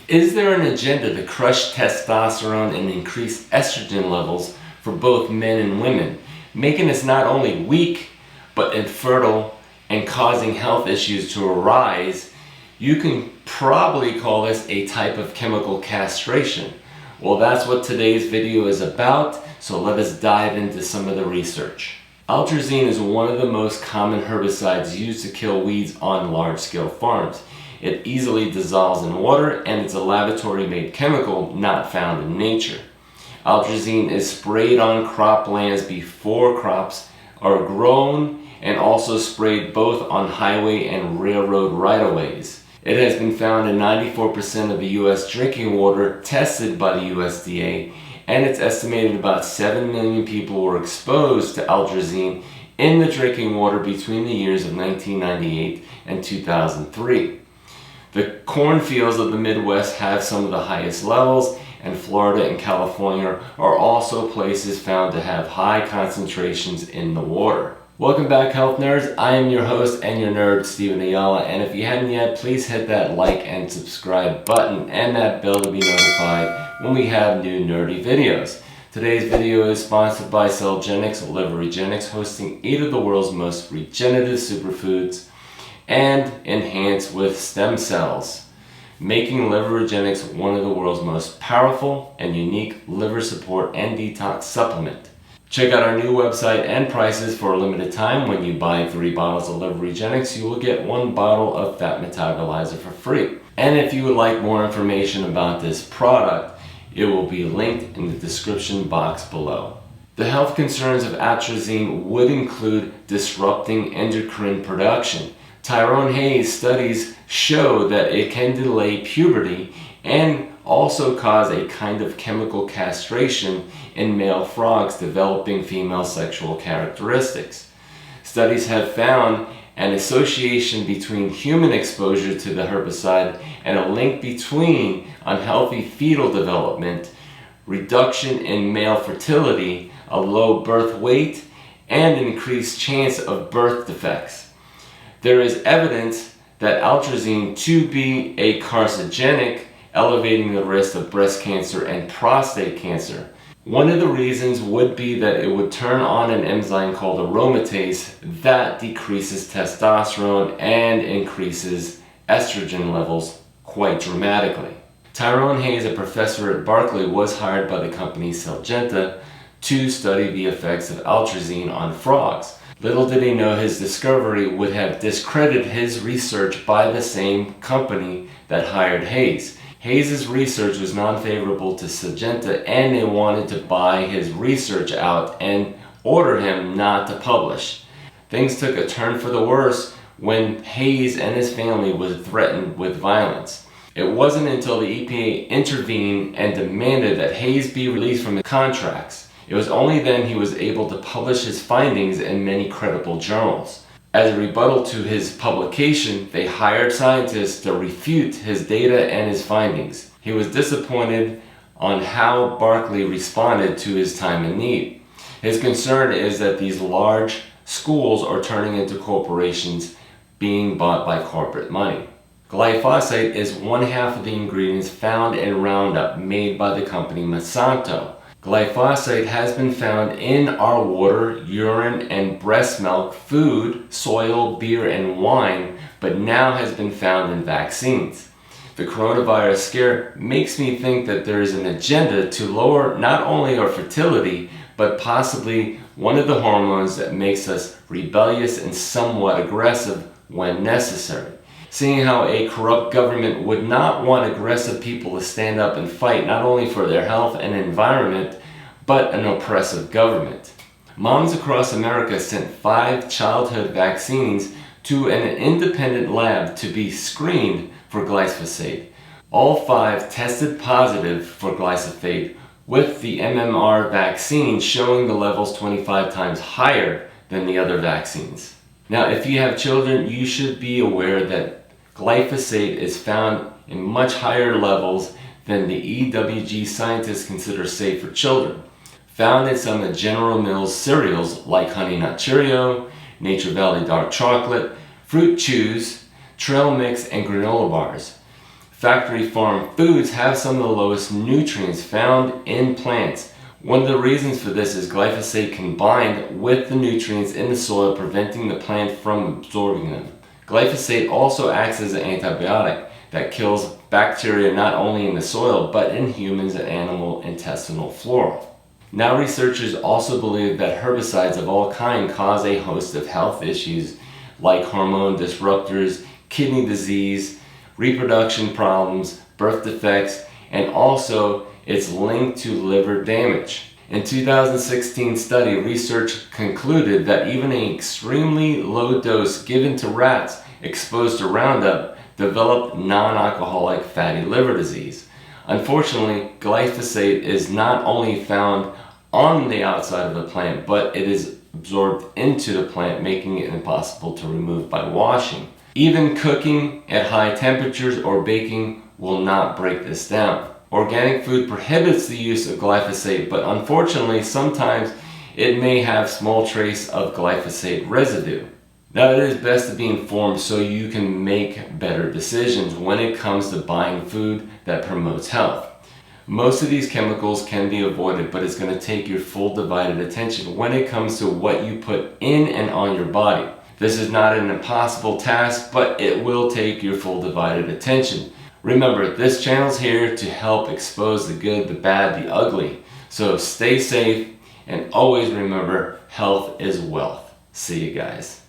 Is there an agenda to crush testosterone and increase estrogen levels for both men and women, making us not only weak, but infertile and causing health issues to arise? You can probably call this a type of chemical castration. Well, that's what today's video is about, so let us dive into some of the research. Atrazine is one of the most common herbicides used to kill weeds on large-scale farms. It easily dissolves in water, and it's a laboratory-made chemical not found in nature. Atrazine is sprayed on croplands before crops are grown, and also sprayed both on highway and railroad right-of-ways. It has been found in 94% of the U.S. drinking water tested by the USDA, and it's estimated about 7 million people were exposed to Atrazine in the drinking water between the years of 1998 and 2003. The cornfields of the Midwest have some of the highest levels, and Florida and California are also places found to have high concentrations in the water. Welcome back, health nerds. I am your host and your nerd, Steven Ayala, and if you hadn't yet, please hit that like and subscribe button and that bell to be notified when we have new nerdy videos. Today's video is sponsored by Cellgenics Liver Regenics, hosting 8 of the world's most regenerative superfoods and enhanced with stem cells, making Liver Regenics one of the world's most powerful and unique liver support and detox supplement. Check out our new website and prices for a limited time. When you buy 3 bottles of Liver Regenics, you will get 1 bottle of fat metabolizer for free. And if you would like more information about this product, it will be linked in the description box below. The health concerns of atrazine would include disrupting endocrine production. Tyryn Hayes studies show that it can delay puberty and also cause a kind of chemical castration in male frogs developing female sexual characteristics. Studies have found an association between human exposure to the herbicide and a link between unhealthy fetal development, reduction in male fertility, a low birth weight, and an increased chance of birth defects. There is evidence that atrazine to be a carcinogenic, elevating the risk of breast cancer and prostate cancer. One of the reasons would be that it would turn on an enzyme called aromatase that decreases testosterone and increases estrogen levels quite dramatically. Tyryn Hayes, a professor at Berkeley, was hired by the company Cellgenics to study the effects of atrazine on frogs. Little did he know his discovery would have discredited his research by the same company that hired Hayes. Hayes' research was non-favorable to Cellgenics, and they wanted to buy his research out and order him not to publish. Things took a turn for the worse when Hayes and his family was threatened with violence. It wasn't until the EPA intervened and demanded that Hayes be released from his contracts. It was only then he was able to publish his findings in many credible journals. As a rebuttal to his publication, they hired scientists to refute his data and his findings. He was disappointed on how Berkeley responded to his time in need. His concern is that these large schools are turning into corporations being bought by corporate money. Glyphosate is 1/2 of the ingredients found in Roundup made by the company Monsanto. Glyphosate has been found in our water, urine, and breast milk, food, soil, beer, and wine, but now has been found in vaccines. The coronavirus scare makes me think that there is an agenda to lower not only our fertility, but possibly one of the hormones that makes us rebellious and somewhat aggressive when necessary. Seeing how a corrupt government would not want aggressive people to stand up and fight not only for their health and environment, but an oppressive government. Moms across America sent 5 childhood vaccines to an independent lab to be screened for glyphosate. All 5 tested positive for glyphosate, with the MMR vaccine showing the levels 25 times higher than the other vaccines. Now, if you have children, you should be aware that glyphosate is found in much higher levels than the EWG scientists consider safe for children. Found in some of General Mills cereals like Honey Nut Cheerio, Nature Valley Dark Chocolate, Fruit Chews, Trail Mix, and granola bars. Factory farm foods have some of the lowest nutrients found in plants. One of the reasons for this is glyphosate combined with the nutrients in the soil, preventing the plant from absorbing them. Glyphosate also acts as an antibiotic that kills bacteria not only in the soil but in humans and animal intestinal flora. Now researchers also believe that herbicides of all kinds cause a host of health issues like hormone disruptors, kidney disease, reproduction problems, birth defects, and also it's linked to liver damage. In 2016 study, research concluded that even an extremely low dose given to rats exposed to Roundup developed non-alcoholic fatty liver disease. Unfortunately, glyphosate is not only found on the outside of the plant, but it is absorbed into the plant, making it impossible to remove by washing. Even cooking at high temperatures or baking will not break this down. Organic food prohibits the use of glyphosate, but unfortunately sometimes it may have small trace of glyphosate residue. Now it is best to be informed so you can make better decisions when it comes to buying food that promotes health. Most of these chemicals can be avoided, but it's going to take your full divided attention when it comes to what you put in and on your body. This is not an impossible task, but it will take your full divided attention. Remember, this channel's here to help expose the good, the bad, the ugly. So stay safe and always remember, health is wealth. See you guys.